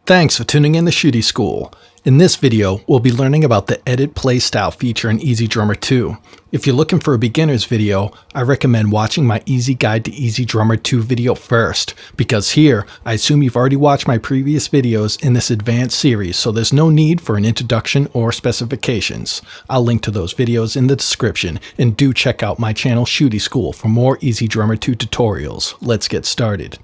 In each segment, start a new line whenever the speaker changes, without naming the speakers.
Thanks for tuning in to Shootie School. In this video, we'll be learning about the Edit Play Style feature in EZDrummer 2. If you're looking for a beginner's video, I recommend watching my Easy Guide to EZDrummer 2 video first, because here, I assume you've already watched my previous videos in this advanced series, so there's no need for an introduction or specifications. I'll link to those videos in the description, and do check out my channel Shootie School for more EZDrummer 2 tutorials. Let's get started.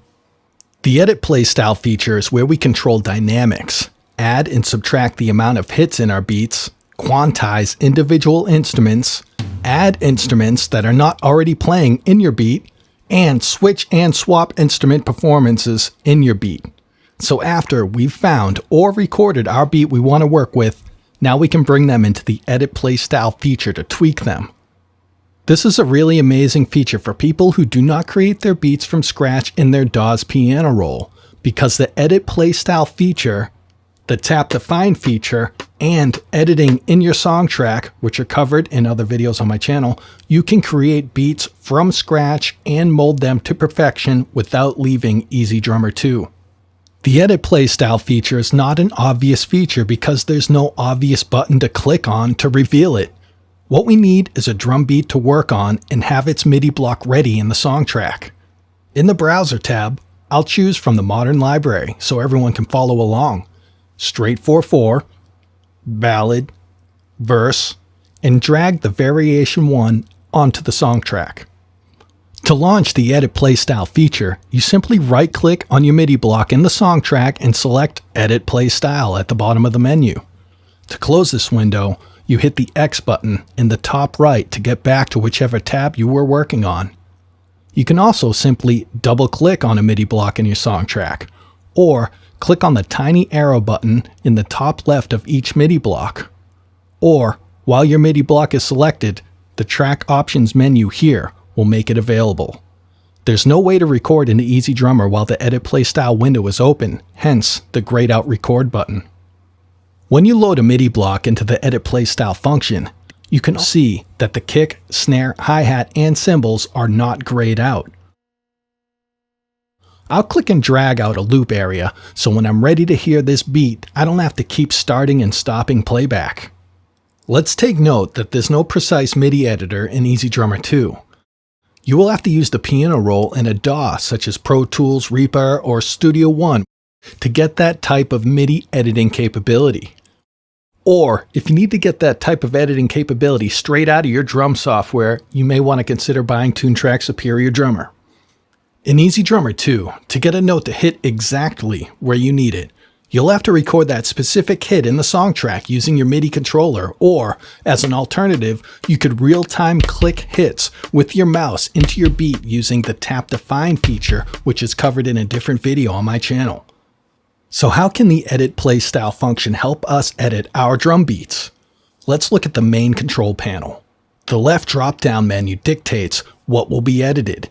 The Edit Play Style feature is where we control dynamics, add and subtract the amount of hits in our beats, quantize individual instruments, add instruments that are not already playing in your beat, and switch and swap instrument performances in your beat. So after we've found or recorded our beat we want to work with, now we can bring them into the Edit Play Style feature to tweak them. This is a really amazing feature for people who do not create their beats from scratch in their DAW's piano roll, because the Edit Play Style feature, the Tap to Find feature, and editing in your song track, which are covered in other videos on my channel, you can create beats from scratch and mold them to perfection without leaving EZDrummer 2. The Edit Play Style feature is not an obvious feature because there's no obvious button to click on to reveal it. What we need is a drum beat to work on and have its MIDI block ready in the song track. In the Browser tab, I'll choose from the Modern Library so everyone can follow along. Straight 4/4, ballad, verse, and drag the variation 1 onto the song track. To launch the Edit Play Style feature, you simply right-click on your MIDI block in the song track and select Edit Play Style at the bottom of the menu. To close this window, you hit the X button in the top right to get back to whichever tab you were working on. You can also simply double-click on a MIDI block in your song track, or click on the tiny arrow button in the top left of each MIDI block. Or, while your MIDI block is selected, the Track Options menu here will make it available. There's no way to record into EZDrummer while the Edit Play Style window is open, hence the grayed out Record button. When you load a MIDI block into the Edit Play Style function, you can see that the kick, snare, hi-hat, and cymbals are not grayed out. I'll click and drag out a loop area, so when I'm ready to hear this beat, I don't have to keep starting and stopping playback. Let's take note that there's no precise MIDI editor in EZDrummer 2. You will have to use the piano roll in a DAW such as Pro Tools, Reaper, or Studio One to get that type of MIDI editing capability. Or, if you need to get that type of editing capability straight out of your drum software, you may want to consider buying Toontrack Superior Drummer. In EZDrummer 2, to get a note to hit exactly where you need it, you'll have to record that specific hit in the song track using your MIDI controller, or, as an alternative, you could real-time click hits with your mouse into your beat using the Tap to Find feature, which is covered in a different video on my channel. So how can the Edit Play Style function help us edit our drum beats? Let's look at the main control panel. The left drop-down menu dictates what will be edited.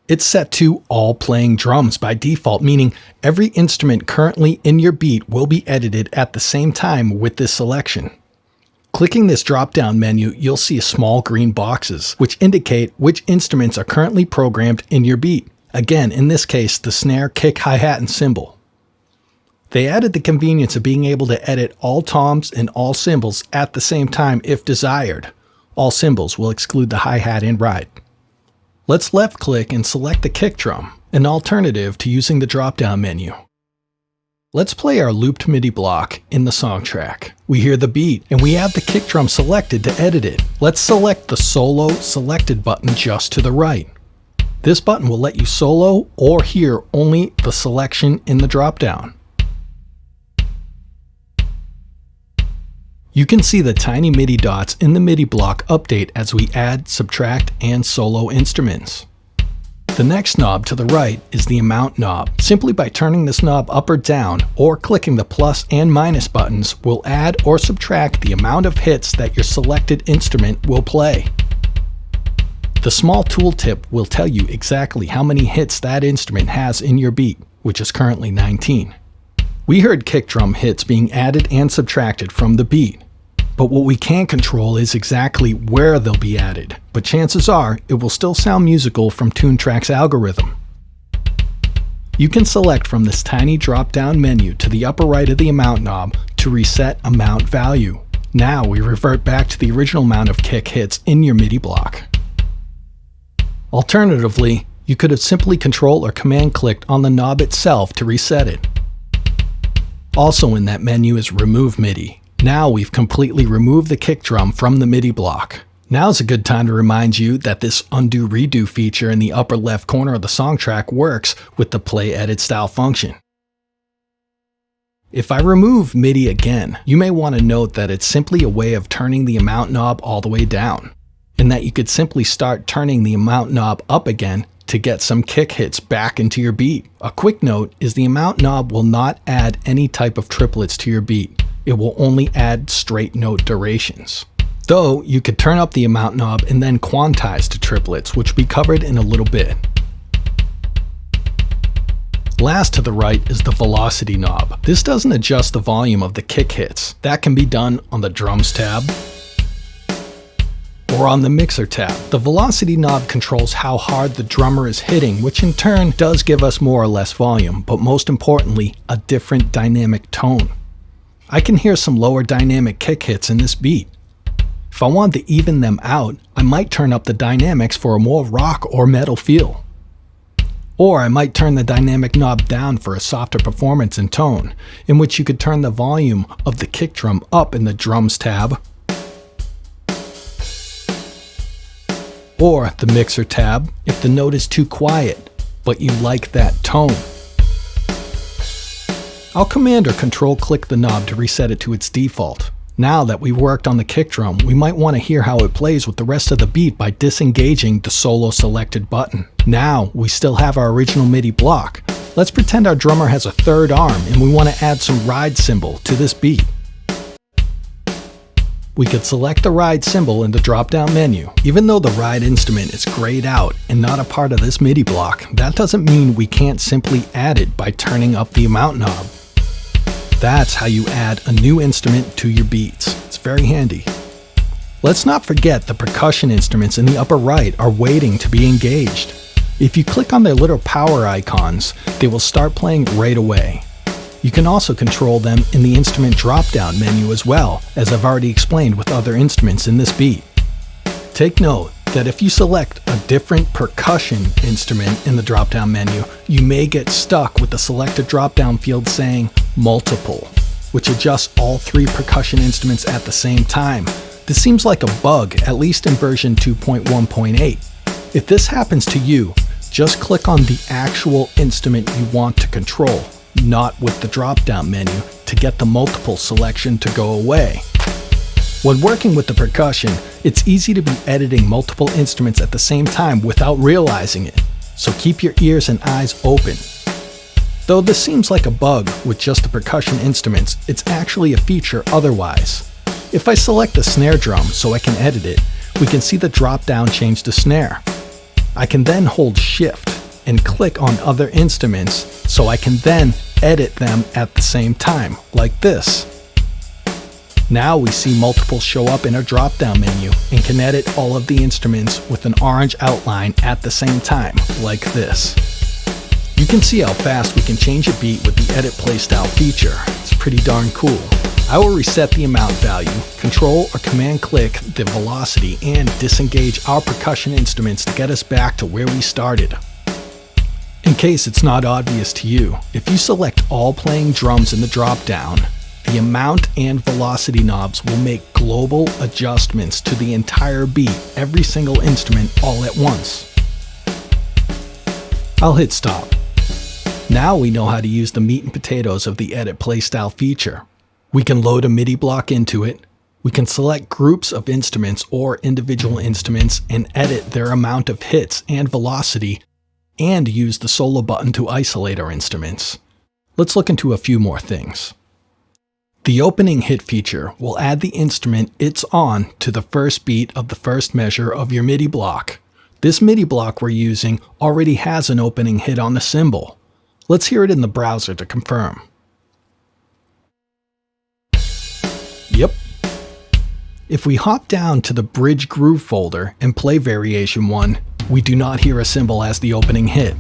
It's set to All Playing Drums by default, meaning every instrument currently in your beat will be edited at the same time with this selection. Clicking this drop-down menu, you'll see small green boxes, which indicate which instruments are currently programmed in your beat. Again, in this case, the snare, kick, hi-hat, and cymbal. They added the convenience of being able to edit all toms and all cymbals at the same time if desired. All cymbals will exclude the hi-hat and ride. Let's left-click and select the kick drum, an alternative to using the drop-down menu. Let's play our looped MIDI block in the song track. We hear the beat, and we have the kick drum selected to edit it. Let's select the Solo Selected button just to the right. This button will let you solo or hear only the selection in the drop-down. You can see the tiny MIDI dots in the MIDI block update as we add, subtract, and solo instruments. The next knob to the right is the Amount knob. Simply by turning this knob up or down, or clicking the plus and minus buttons, will add or subtract the amount of hits that your selected instrument will play. The small tooltip will tell you exactly how many hits that instrument has in your beat, which is currently 19. We heard kick drum hits being added and subtracted from the beat, but what we can't control is exactly where they'll be added, but chances are it will still sound musical from Toontrack's algorithm. You can select from this tiny drop-down menu to the upper right of the amount knob to reset amount value. Now we revert back to the original amount of kick hits in your MIDI block. Alternatively, you could have simply Control or Command clicked on the knob itself to reset it. Also in that menu is Remove MIDI. Now we've completely removed the kick drum from the MIDI block. Now's a good time to remind you that this undo redo feature in the upper left corner of the song track works with the play edit style function. If I remove MIDI again, you may want to note that it's simply a way of turning the amount knob all the way down, and that you could simply start turning the amount knob up again to get some kick hits back into your beat. A quick note is the amount knob will not add any type of triplets to your beat. It will only add straight note durations. Though you could turn up the amount knob and then quantize to triplets, which we covered in a little bit. Last to the right is the velocity knob. This doesn't adjust the volume of the kick hits. That can be done on the drums tab or on the mixer tab. The velocity knob controls how hard the drummer is hitting, which in turn does give us more or less volume, but most importantly, a different dynamic tone. I can hear some lower dynamic kick hits in this beat. If I want to even them out, I might turn up the dynamics for a more rock or metal feel. Or I might turn the dynamic knob down for a softer performance and tone, in which you could turn the volume of the kick drum up in the drums tab, or the mixer tab if the note is too quiet, but you like that tone. I'll Command or Control click the knob to reset it to its default. Now that we've worked on the kick drum, we might want to hear how it plays with the rest of the beat by disengaging the solo selected button. Now we still have our original MIDI block. Let's pretend our drummer has a third arm and we want to add some ride cymbal to this beat. We could select the ride cymbal in the drop-down menu. Even though the ride instrument is grayed out and not a part of this MIDI block, that doesn't mean we can't simply add it by turning up the amount knob. That's how you add a new instrument to your beats. It's very handy. Let's not forget the percussion instruments in the upper right are waiting to be engaged. If you click on their little power icons, they will start playing right away. You can also control them in the instrument drop-down menu as well, as I've already explained with other instruments in this beat. Take note that if you select a different percussion instrument in the drop-down menu, you may get stuck with the selected drop-down field saying multiple, which adjusts all three percussion instruments at the same time. This seems like a bug, at least in version 2.1.8. If this happens to you, just click on the actual instrument you want to control, not with the drop-down menu, to get the multiple selection to go away. When working with the percussion, it's easy to be editing multiple instruments at the same time without realizing it, so keep your ears and eyes open. Though this seems like a bug with just the percussion instruments, it's actually a feature otherwise. If I select the snare drum so I can edit it, we can see the drop-down change to snare. I can then hold Shift and click on other instruments so I can then edit them at the same time, like this. Now we see multiple show up in our drop-down menu and can edit all of the instruments with an orange outline at the same time, like this. You can see how fast we can change a beat with the edit playstyle feature. It's pretty darn cool. I will reset the amount value, Control or Command click the velocity, and disengage our percussion instruments to get us back to where we started. In case it's not obvious to you, if you select all playing drums in the drop-down, the amount and velocity knobs will make global adjustments to the entire beat, every single instrument, all at once. I'll hit stop. Now we know how to use the meat and potatoes of the edit playstyle feature. We can load a MIDI block into it. We can select groups of instruments or individual instruments and edit their amount of hits and velocity, and use the solo button to isolate our instruments. Let's look into a few more things. The opening hit feature will add the instrument it's on to the first beat of the first measure of your MIDI block. This MIDI block we're using already has an opening hit on the cymbal. Let's hear it in the browser to confirm. Yep. If we hop down to the Bridge Groove folder and play Variation 1, we do not hear a cymbal as the opening hit.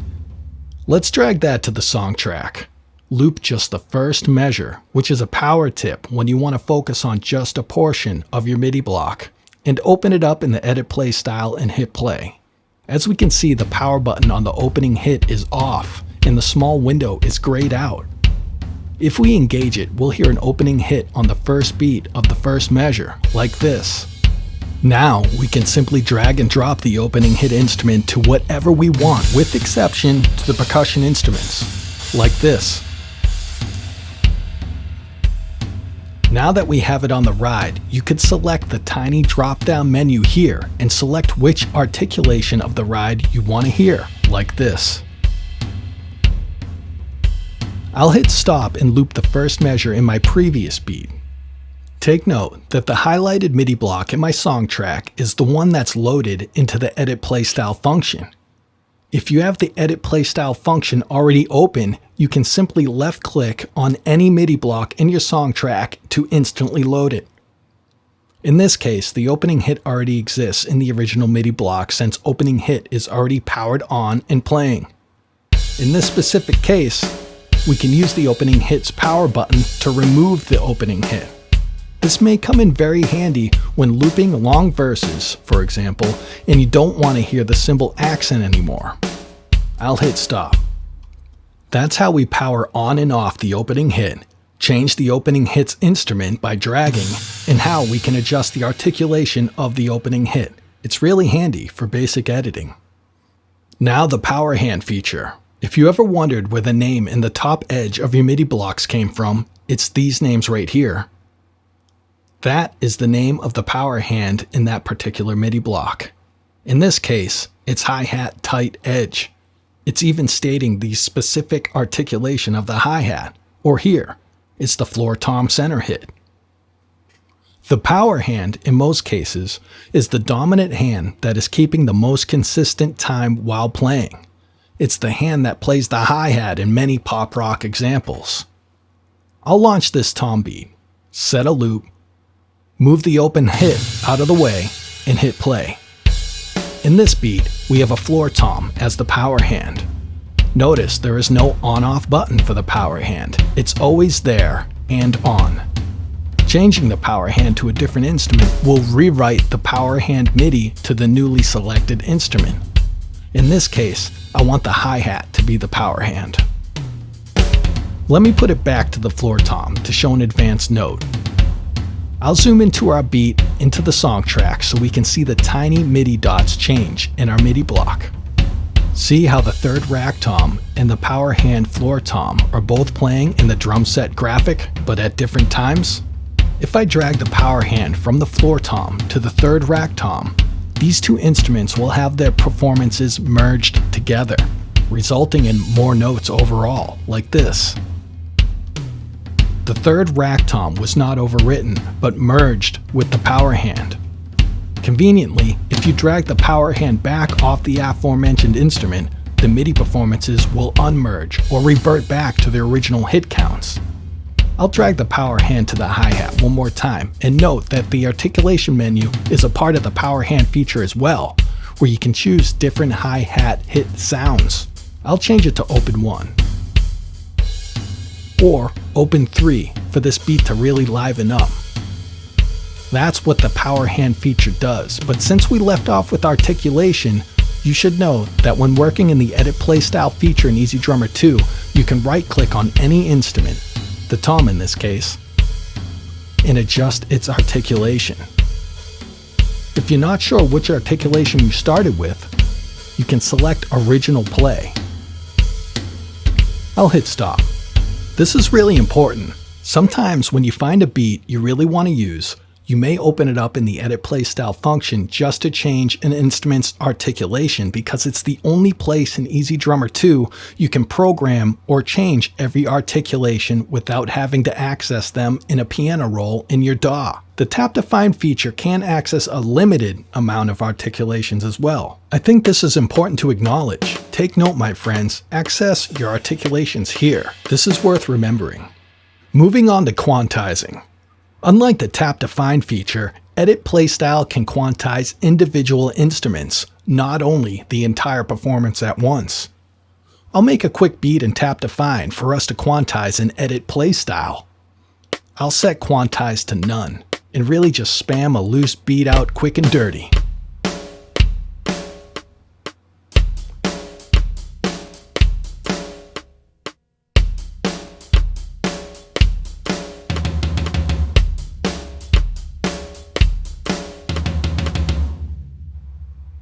Let's drag that to the song track. Loop just the first measure, which is a power tip when you want to focus on just a portion of your MIDI block, and open it up in the edit play style and hit play. As we can see, the power button on the opening hit is off and the small window is grayed out. If we engage it, we'll hear an opening hit on the first beat of the first measure, like this. Now we can simply drag and drop the opening hit instrument to whatever we want, with exception to the percussion instruments, like this. Now that we have it on the ride, you could select the tiny drop-down menu here and select which articulation of the ride you want to hear, like this. I'll hit stop and loop the first measure in my previous beat. Take note that the highlighted MIDI block in my song track is the one that's loaded into the Edit Play Style function. If you have the Edit Play Style function already open, you can simply left-click on any MIDI block in your song track to instantly load it. In this case, the opening hit already exists in the original MIDI block since opening hit is already powered on and playing. In this specific case, we can use the opening hit's power button to remove the opening hit. This may come in very handy when looping long verses, for example, and you don't want to hear the cymbal accent anymore. I'll hit stop. That's how we power on and off the opening hit, change the opening hit's instrument by dragging, and how we can adjust the articulation of the opening hit. It's really handy for basic editing. Now the power hand feature. If you ever wondered where the name in the top edge of your MIDI blocks came from, it's these names right here. That is the name of the power hand in that particular MIDI block. In this case, it's hi-hat tight edge. It's even stating the specific articulation of the hi-hat, or here, it's the floor tom center hit. The power hand, in most cases, is the dominant hand that is keeping the most consistent time while playing. It's the hand that plays the hi-hat in many pop rock examples. I'll launch this tom beat, set a loop, move the open hit out of the way, and hit play. In this beat, we have a floor tom as the power hand. Notice there is no on-off button for the power hand. It's always there and on. Changing the power hand to a different instrument will rewrite the power hand MIDI to the newly selected instrument. In this case, I want the hi-hat to be the power hand. Let me put it back to the floor tom to show an advanced note. I'll zoom into our beat into the song track so we can see the tiny MIDI dots change in our MIDI block. See how the third rack tom and the power hand floor tom are both playing in the drum set graphic, but at different times? If I drag the power hand from the floor tom to the third rack tom, these two instruments will have their performances merged together, resulting in more notes overall, like this. The third rack tom was not overwritten, but merged with the power hand. Conveniently, if you drag the power hand back off the aforementioned instrument, the MIDI performances will unmerge or revert back to their original hit counts. I'll drag the power hand to the hi-hat one more time and note that the articulation menu is a part of the power hand feature as well, where you can choose different hi-hat hit sounds. I'll change it to open 1 or open 3 for this beat to really liven up. That's what the power hand feature does, but since we left off with articulation, you should know that when working in the Edit Play Style feature in EZDrummer 2, you can right-click on any instrument, the tom in this case, and adjust its articulation. If you're not sure which articulation you started with, you can select Original Play. I'll hit stop. This is really important. Sometimes when you find a beat you really want to use, you may open it up in the Edit Play Style function just to change an instrument's articulation because it's the only place in EZDrummer 2 you can program or change every articulation without having to access them in a piano roll in your DAW. The Tap to Find feature can access a limited amount of articulations as well. I think this is important to acknowledge. Take note, my friends, access your articulations here. This is worth remembering. Moving on to quantizing. Unlike the Tap to Find feature, Edit Play Style can quantize individual instruments, not only the entire performance at once. I'll make a quick beat and tap define for us to quantize and edit playstyle. I'll set quantize to none and really just spam a loose beat out quick and dirty.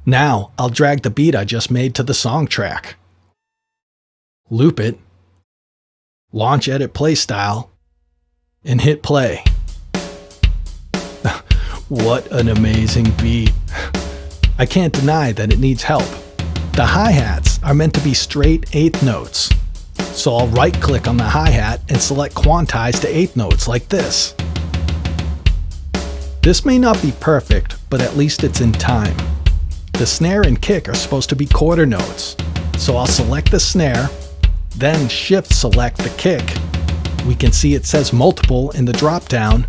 Now, I'll drag the beat I just made to the song track, loop it, launch edit playstyle, and hit play. What an amazing beat. I can't deny that it needs help. The hi-hats are meant to be straight eighth notes. So I'll right-click on the hi-hat and select quantize to eighth notes like this. This may not be perfect, but at least it's in time. The snare and kick are supposed to be quarter notes, so I'll select the snare, then shift select the kick. We can see it says multiple in the drop down.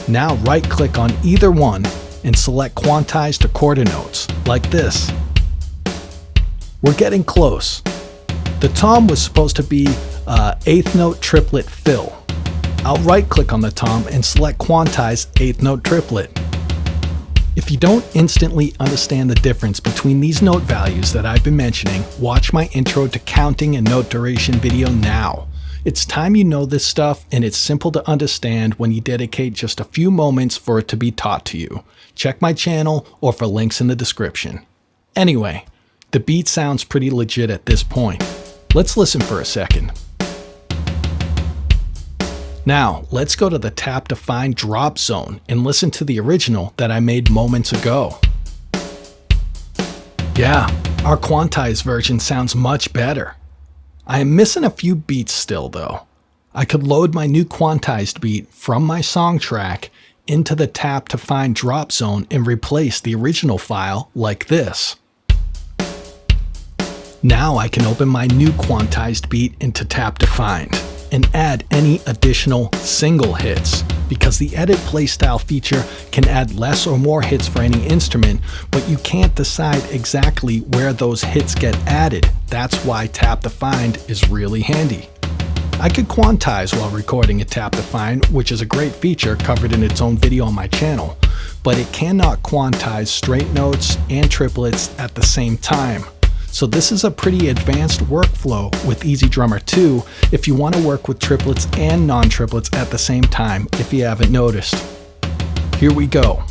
Now right click on either one and select quantize to quarter notes, like this. We're getting close. The tom was supposed to be eighth note triplet fill. I'll right click on the tom and select quantize eighth note triplet. If you don't instantly understand the difference between these note values that I've been mentioning, watch my intro to counting and note duration video now. It's time you know this stuff, and it's simple to understand when you dedicate just a few moments for it to be taught to you. Check my channel or for links in the description. Anyway, the beat sounds pretty legit at this point. Let's listen for a second. Now, let's go to the tap define drop zone and listen to the original that I made moments ago. Yeah, our quantized version sounds much better. I am missing a few beats still though. I could load my new quantized beat from my song track into the tap define drop zone and replace the original file like this. Now I can open my new quantized beat into tap defined and add any additional single hits, because the edit playstyle feature can add less or more hits for any instrument, but you can't decide exactly where those hits get added. That's why tap defined is really handy. I could quantize while recording a tap define, which is a great feature covered in its own video on my channel, but it cannot quantize straight notes and triplets at the same time. So this is a pretty advanced workflow with EZDrummer 2 if you want to work with triplets and non-triplets at the same time, if you haven't noticed. Here we go.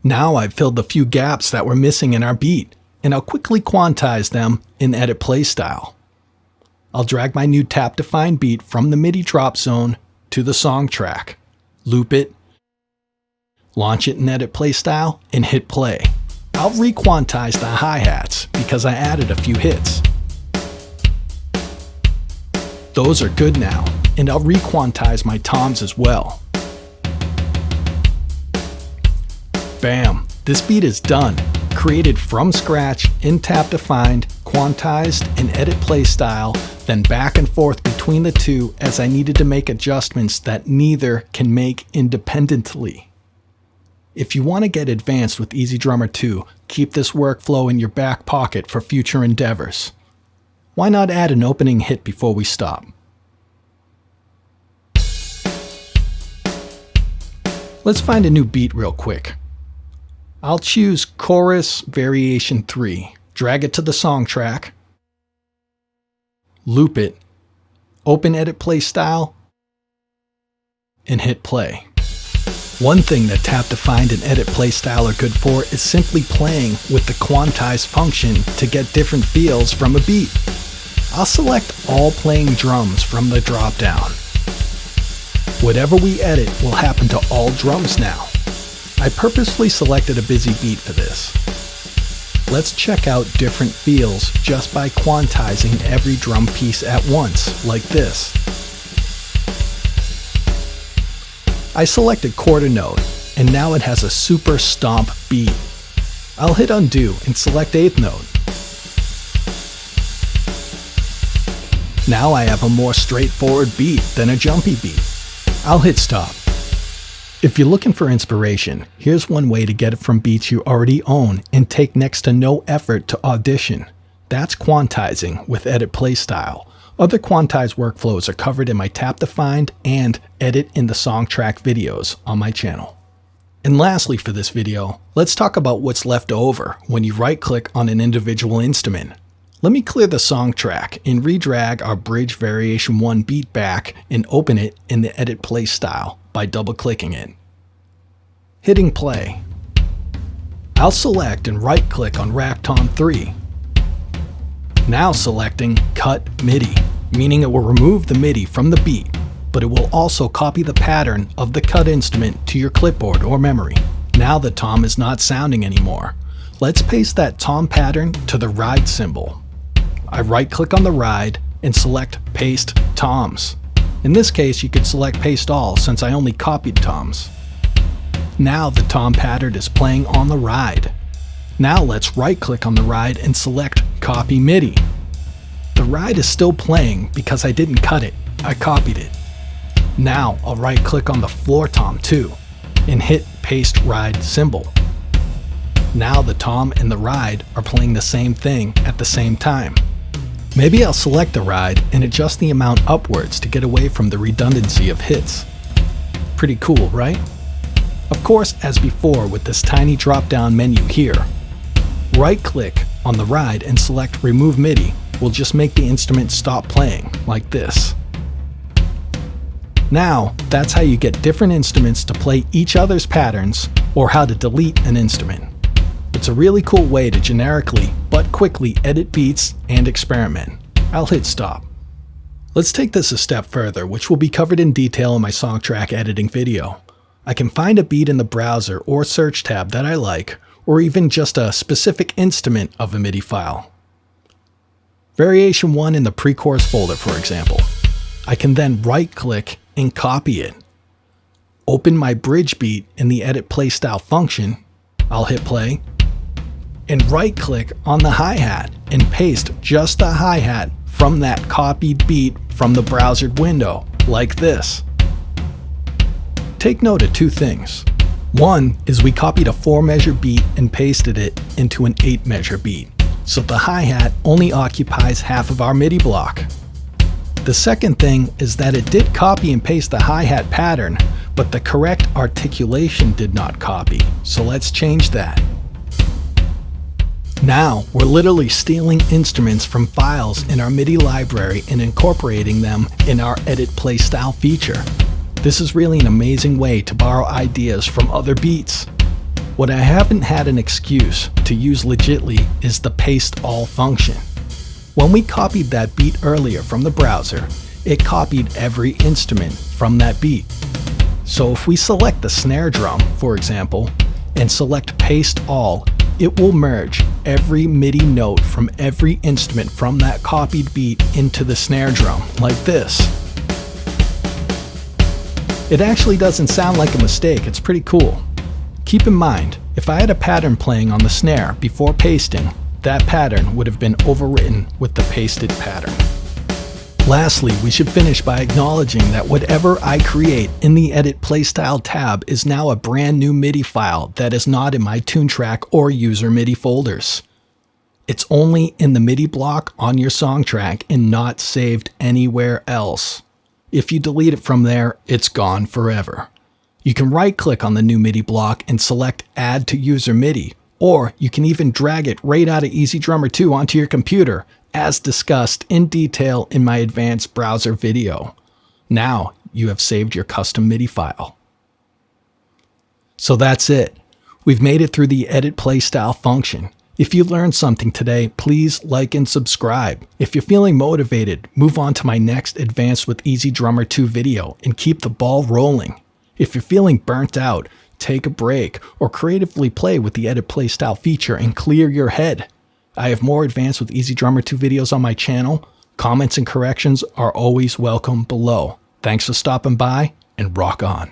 Now I've filled the few gaps that were missing in our beat, and I'll quickly quantize them in edit playstyle. I'll drag my new tap define beat from the MIDI drop zone to the song track, loop it, launch it in edit playstyle, and hit play. I'll re-quantize the hi-hats because I added a few hits. Those are good now, and I'll re-quantize my toms as well. Bam, this beat is done. Created from scratch in tap defined, quantized, and edit playstyle, then back and forth between the two as I needed to make adjustments that neither can make independently. If you want to get advanced with EZDrummer 2, keep this workflow in your back pocket for future endeavors. Why not add an opening hit before we stop? Let's find a new beat real quick. I'll choose Chorus Variation 3, drag it to the song track, loop it, open edit playstyle, and hit play. One thing that tap defined and edit playstyle are good for is simply playing with the quantize function to get different feels from a beat. I'll select all playing drums from the drop down. Whatever we edit will happen to all drums now. I purposely selected a busy beat for this. Let's check out different feels just by quantizing every drum piece at once, like this. I selected quarter note, and now it has a super stomp beat. I'll hit undo and select eighth note. Now I have a more straightforward beat than a jumpy beat. I'll hit stop. If you're looking for inspiration, here's one way to get it from beats you already own and take next to no effort to audition. That's quantizing with Edit Play Style. Other quantized workflows are covered in my Tap to Find and Edit in the Song Track videos on my channel. And lastly for this video, let's talk about what's left over when you right-click on an individual instrument. Let me clear the song track and redrag our bridge variation 1 beat back and open it in the Edit Play Style by double-clicking it. Hitting play. I'll select and right-click on Rack Tom 3. Now selecting Cut MIDI, meaning it will remove the MIDI from the beat, but it will also copy the pattern of the cut instrument to your clipboard or memory. Now the tom is not sounding anymore. Let's paste that tom pattern to the ride symbol. I right-click on the ride and select Paste Toms. In this case, you could select Paste All since I only copied toms. Now the tom pattern is playing on the ride. Now let's right-click on the ride and select Copy MIDI. The ride is still playing because I didn't cut it, I copied it. Now I'll right-click on the floor tom too and hit Paste Ride Symbol. Now the tom and the ride are playing the same thing at the same time. Maybe I'll select the ride and adjust the amount upwards to get away from the redundancy of hits. Pretty cool, right? Of course, as before with this tiny drop-down menu here, right-click on the ride and select Remove MIDI will just make the instrument stop playing, like this. Now, that's how you get different instruments to play each other's patterns, or how to delete an instrument. It's a really cool way to generically, but quickly edit beats and experiment. I'll hit stop. Let's take this a step further, which will be covered in detail in my song track editing video. I can find a beat in the browser or search tab that I like, or even just a specific instrument of a MIDI file. Variation 1 in the pre-chorus folder, for example. I can then right-click and copy it. Open my bridge beat in the Edit Play Style function. I'll hit play. And right-click on the hi-hat and paste just the hi-hat from that copied beat from the browser window, like this. Take note of two things. One is we copied a 4-measure beat and pasted it into an 8-measure beat, so the hi-hat only occupies half of our MIDI block. The second thing is that it did copy and paste the hi-hat pattern, but the correct articulation did not copy, so let's change that. Now, we're literally stealing instruments from files in our MIDI library and incorporating them in our Edit Play Style feature. This is really an amazing way to borrow ideas from other beats. What I haven't had an excuse to use legitly is the Paste All function. When we copied that beat earlier from the browser, it copied every instrument from that beat. So if we select the snare drum, for example, and select Paste All, it will merge every MIDI note from every instrument from that copied beat into the snare drum, like this. It actually doesn't sound like a mistake, it's pretty cool. Keep in mind, if I had a pattern playing on the snare before pasting, that pattern would have been overwritten with the pasted pattern. Lastly, we should finish by acknowledging that whatever I create in the Edit Play Style tab is now a brand new MIDI file that is not in my tune track or user MIDI folders. It's only in the MIDI block on your song track and not saved anywhere else. If you delete it from there, it's gone forever. You can right-click on the new MIDI block and select Add to User MIDI, or you can even drag it right out of EZDrummer 2 onto your computer, as discussed in detail in my advanced browser video. Now you have saved your custom MIDI file. So that's it. We've made it through the Edit Play Style function. If you learned something today, please like and subscribe. If you're feeling motivated, move on to my next Advanced with EZDrummer 2 video and keep the ball rolling. If you're feeling burnt out, take a break or creatively play with the Edit Play Style feature and clear your head. I have more Advanced with EZDrummer 2 videos on my channel. Comments and corrections are always welcome below. Thanks for stopping by and rock on.